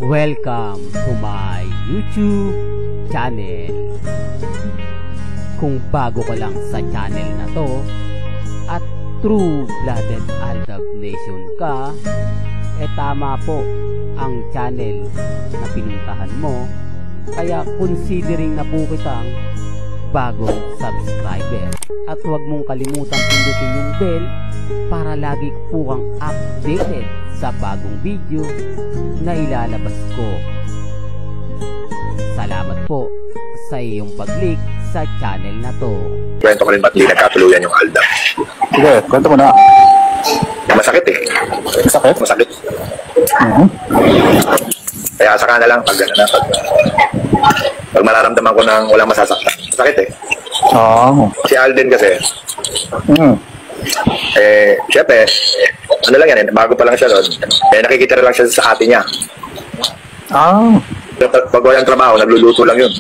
Welcome to my YouTube channel. Kung bago ka lang sa channel na to at true-blooded Aldab Nation ka, tama po ang channel na pinuntahan mo. Kaya considering na po kitang bagong subscriber. At huwag mong kalimutan pindutin yung bell para lagi po kang updated sa bagong video na ilalabas ko. Salamat po sa iyong pag-click sa channel na to. Kwento ko rin ba't di nagkatuluyan yung Aldab. Sige, kwento mo na. Masakit eh. Masakit? Masakit. Kaya saka na lang pag gano'n na. Pag mararamdaman ko nang walang masasaktan. Masakit eh. Si Alden kasi, syempre, ano lang yan eh, bago pa lang siya doon. Nakikita lang siya sa ate niya. Pag walang trabaho, nagluluto lang yun.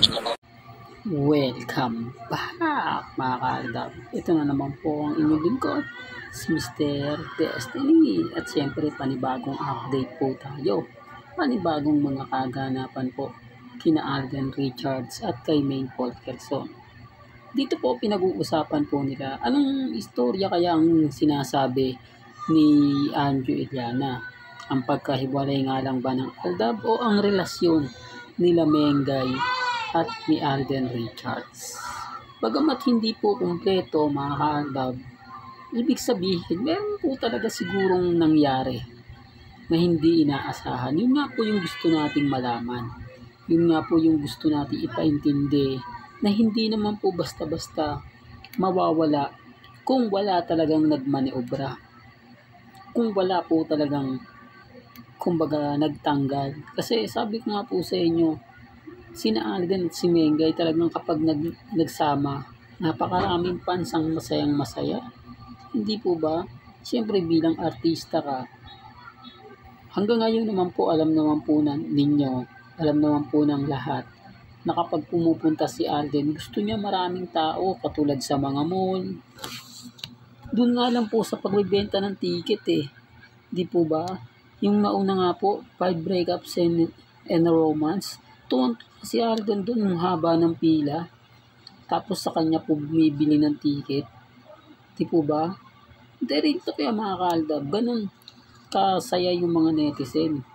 Welcome back mga kaaldab. Ito na naman po ang inyong lingkod, si Mr. Destiny. At siyempre panibagong update po tayo. Panibagong mga kaganapan po kina Alden Richards at kay Maine Polkerson. Dito po pinag-uusapan po nila anong istorya kaya ang sinasabi ni Anjo Iliana. Ang pagkahiwalay nga lang ba ng Aldab o ang relasyon nila Mengay at ni Alden Richards. Bagamat hindi po kumpleto mga kaaldab, ibig sabihin meron po talaga sigurong nangyari na hindi inaasahan. Yun nga po yung gusto nating malaman. Yun nga po yung gusto nating ipaintindi na hindi naman po basta-basta mawawala kung wala talagang nagmaniobra. Kung wala po talagang kumbaga nagtanggal. Kasi sabi ko nga po sa inyo, sina Alden at si Mengay talagang kapag nagsama, napakaraming pansang masayang masaya. Hindi po ba? Siyempre bilang artista ka, hanggang ngayon naman po alam naman po ninyo, alam naman po ng lahat, na kapag pumupunta si Alden, gusto niya maraming tao katulad sa mga mall. Doon nga lang po sa pagbibenta ng ticket eh. Di po ba? Yung nauna nga po, 5 breakups and a romance. Tuwan si Alden doon yung haba ng pila. Tapos sa kanya po bumibili ng ticket. Di po ba? Hindi rin ito kaya mga kaaldab. Ganun kasaya yung mga netizen.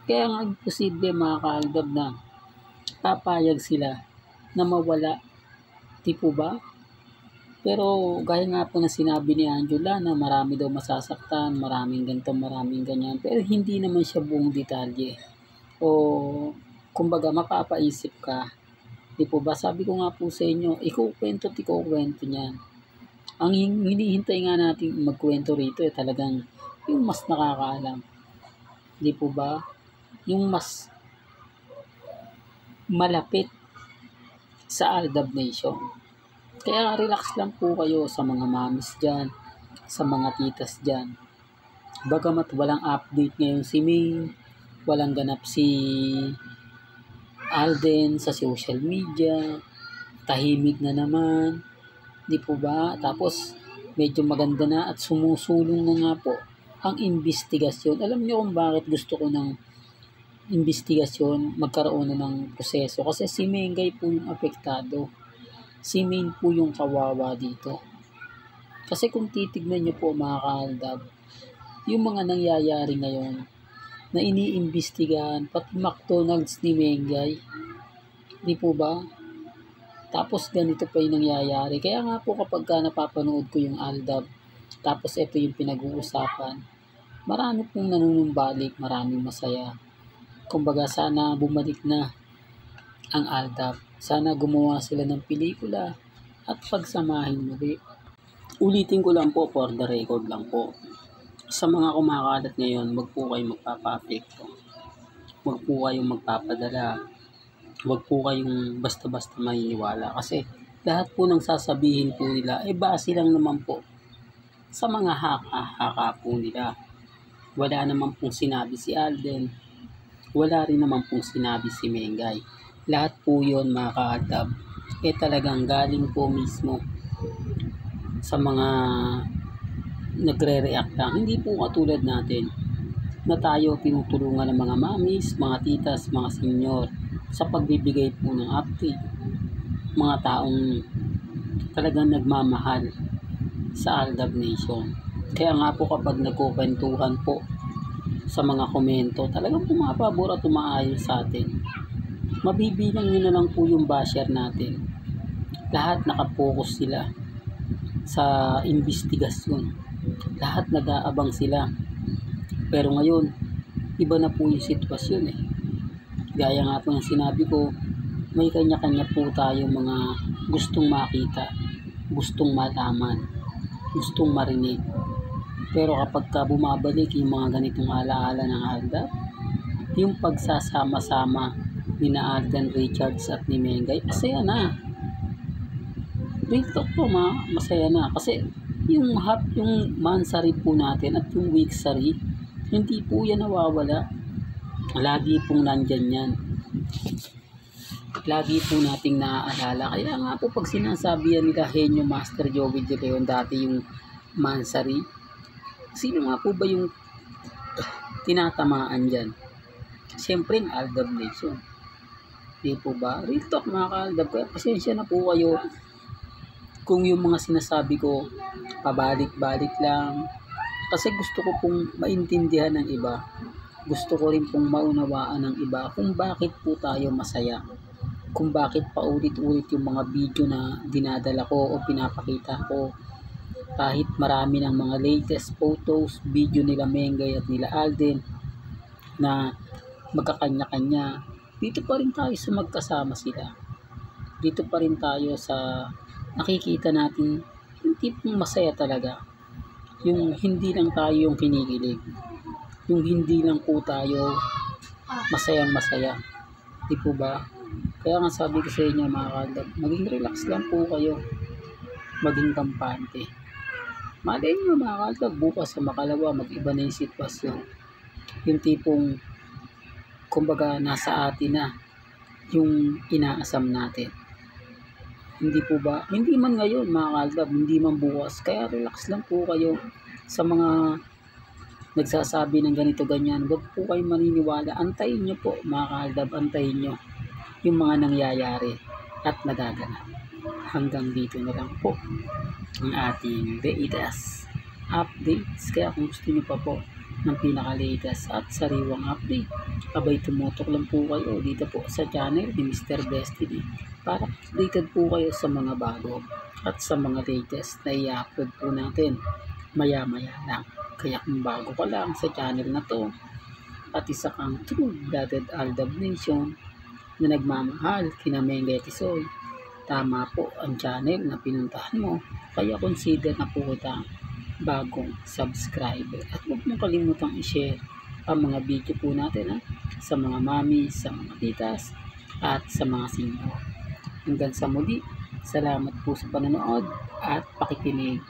Kaya nga posible mga kaaldab na papayag sila na mawala. Di po ba? Pero gaya nga po na sinabi ni Angela na marami daw masasaktan, maraming ganito, maraming ganyan. Pero hindi naman siya buong detalye. O kumbaga mapapaisip ka. Di po ba? Sabi ko nga po sa inyo, ikukwento niyan. Ang hinihintay nga natin magkwento rito talagang yung mas nakakaalam. Di po ba? Yung mas malapit sa Aldab Nation. Kaya relax lang po kayo sa mga mamis dyan, sa mga titas dyan. Bagamat walang update ngayon si Ming, walang ganap si Alden sa social media, tahimik na naman, di po ba? Tapos medyo maganda na at sumusulong na nga po ang investigasyon. Alam niyo kung bakit gusto ko ng investigasyon, magkaroon na ng proseso. Kasi si Mengay po yung apektado. Si Maine po yung kawawa dito. Kasi kung titignan niyo po mga kaaldab, yung mga nangyayari ngayon na iniimbestigahan, pati McDonald's ni Mengay, di po ba? Tapos ganito pa yung nangyayari. Kaya nga po kapag napapanood ko yung Aldab, tapos ito yung pinag-uusapan, marami pong nanunumbalik, maraming masaya. Kumbaga sana bumalik na ang Aldab. Sana gumawa sila ng pelikula at pagsamahin muli. Ulitin ko lang po for the record lang po. Sa mga kumakalat ngayon, wag po kayong magpapa-apekto. Wag po kayong magpapadala. Wag po kayong basta-basta maniniwala. Kasi lahat po ng sasabihin po nila, base lang naman po sa mga haka-haka po nila. Wala naman pong sinabi si Alden. Wala rin naman pong sinabi si Mengay. Lahat po yun mga kaaldab, talagang galing po mismo sa mga nagre-react lang. Hindi po katulad natin na tayo tinutulungan ng mga mamis, mga titas, mga senyor sa pagbibigay po ng update. Mga taong talagang nagmamahal sa Aldab Nation. Kaya nga po kapag nagkukwentuhan po sa mga komento, talagang pumapabor at umaayon sa atin. Mabibilang nyo na lang po yung basher natin. Lahat nakapokus sila sa investigasyon. Lahat nag-aabang sila. Pero ngayon, iba na po yung sitwasyon eh. Gaya nga po ng sinabi ko, may kanya-kanya po tayong mga gustong makita, gustong malaman, gustong marinig. Pero kapag ka bumabalik yung mga ganitong alaala ng Aldab, yung pagsasama-sama ni na Alden Richards at ni Mengay, masaya na. Real talk po, masaya na. Kasi yung mansari po natin at yung weeksari, hindi po yan nawawala. Lagi pong nandyan yan. Lagi po nating naaalala. Kaya nga po pag sinasabi yan nila Henyo Master Joey De Leon, dati yung mansari, sino nga po ba yung tinatamaan dyan? Siyempre yung Aldab Nation. Di po ba? Real talk mga ka-Aldab. Kaya pasensya na po kayo kung yung mga sinasabi ko pabalik-balik lang. Kasi gusto ko pong maintindihan ng iba. Gusto ko rin pong maunawaan ng iba kung bakit po tayo masaya. Kung bakit paulit-ulit yung mga video na dinadala ko o pinapakita ko. Kahit marami ng mga latest photos, video nila Mengay at nila Alden na magkakanya-kanya, dito pa rin tayo sa magkasama sila. Dito pa rin tayo sa nakikita natin yung tipong masaya talaga. Yung hindi lang tayo yung kinikilig. Yung hindi lang po tayo masayang masaya. Di po ba? Kaya nga sabi ko sa inyo mga ka-Aldab, maging relax lang po kayo. Maging kampante. Malay nyo mga ka-Aldab, bukas sa makalawa, mag-iba na yung sitwasyon. Yung tipong, kumbaga, nasa atin na yung inaasam natin. Hindi po ba? Hindi man ngayon mga ka-Aldab, hindi man bukas. Kaya relax lang po kayo sa mga nagsasabi ng ganito ganyan. Huwag po kayong maniniwala. Antayin nyo po mga ka-Aldab, antayin nyo yung mga nangyayari at nagaganap. Hanggang dito na lang po ang ating latest updates. Kaya kung gusto nyo pa po ng pinaka-latest at sariwang update, abay tumutok lang po kayo dito po sa channel ni Mr. Destiny para updated po kayo sa mga bago at sa mga latest na i-upload po natin maya-maya lang. Kaya kung bago ka lang sa channel na to at isa kang true-blooded Aldab Nation na nagmamahal kina Mengay Tisoy, tama po ang channel na pinuntahan mo. Kaya consider na po kita bagong subscriber. At huwag mong kalimutang i-share ang mga video po natin sa mga mami, sa mga titas, at sa mga senior. Hanggang sa muli, salamat po sa panonood at pakikinig.